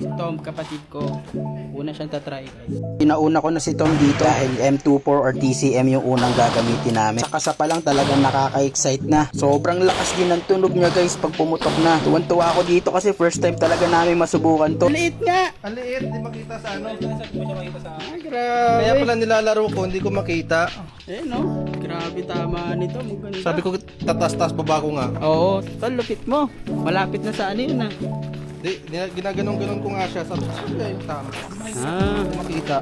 Si Tom, kapatid ko. Una siyang tatry. Pinauna ko na si Tom dito dahil M24 or TCM yung unang gagamitin namin. Sa kasa pa lang talagang nakaka-excite na. Sobrang lakas din ng tunog niya guys pag pumutok na. Tuwan-tuwa ako dito kasi first time talaga namin masubukan to. Liit nga! Ang liit, hindi makita sa ano. Grabe. Kaya pala nilalaro ko, hindi ko makita. Eh no, grabe tama nito. Maganda. Sabi ko, tatas-tas baba ko nga. Oo, tol, lupit mo. Malapit na sa ano yun ah. Di, ginaganon-ganon ko nga siya. Sabi ko, yung tama. Ah, Hindi ko makita.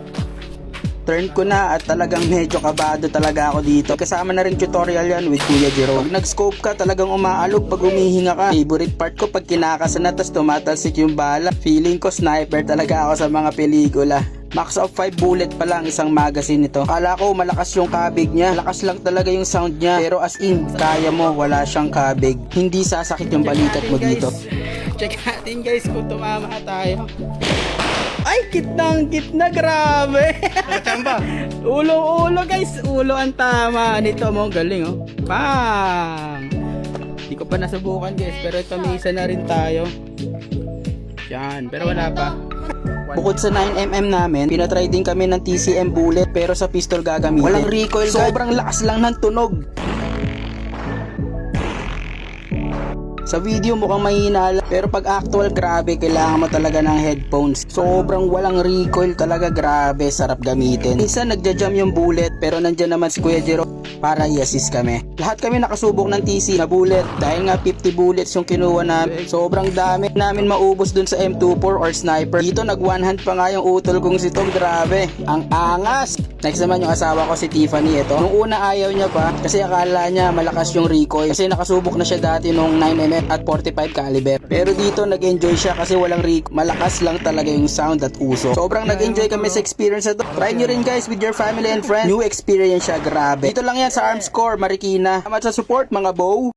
Turn ko na at talagang medyo kabado talaga ako dito. Kasama na rin tutorial yan with Kuya Jero. Pag nag-scope ka talagang umaalog pag humihinga ka. Favorite part ko pag kinakasan na tas tumatalsik yung bala. Feeling ko sniper talaga ako sa mga pelikula. Max of 5 bullet pa lang isang magazine nito. Kala ko malakas yung kabig niya. Lakas lang talaga yung sound niya. Pero as in, kaya mo, wala siyang kabig. Hindi sasakit yung balikat mo dito. check natin guys kung tumama tayo. Ay, gitna, grabe. Nakachamba. Ulo guys, ulo ang tama nito mo, galing oh. Bang! Hindi ko pa nasubukan guys, pero ito may isa na rin tayo. Yan, pero wala pa. Bukod sa 9mm namin, pinatry din kami ng TCM bullet pero sa pistol gagamitin. Walang recoil, sobrang lakas lang ng tunog. Sa video mukhang mahina lang, pero pag actual grabe, kailangan mo talaga ng headphones. Sobrang walang recoil talaga, grabe, sarap gamitin. Minsan nagja-jam yung bullet pero nandyan naman si Kuya Jero para i-assist kami. Lahat kami nakasubok ng TC na bullet dahil nga 50 bullets yung kinuha namin. Sobrang dami namin maubos dun sa M24 or sniper. Dito nag one hand pa nga yung utol kong si Tom, grabe. Ang angas! Next naman yung asawa ko si Tiffany. Ito, nung una ayaw niya pa kasi akala niya malakas yung recoil kasi nakasubok na siya dati nung 9mm at 45 caliber. Pero dito nag-enjoy siya kasi walang recoil. Malakas lang talaga yung sound at uso. Sobrang nag-enjoy kami sa experience na to. Try nyo rin guys with your family and friends. New experience siya, grabe. Dito lang yan sa Arms Corps, Marikina. Salamat sa support mga bow.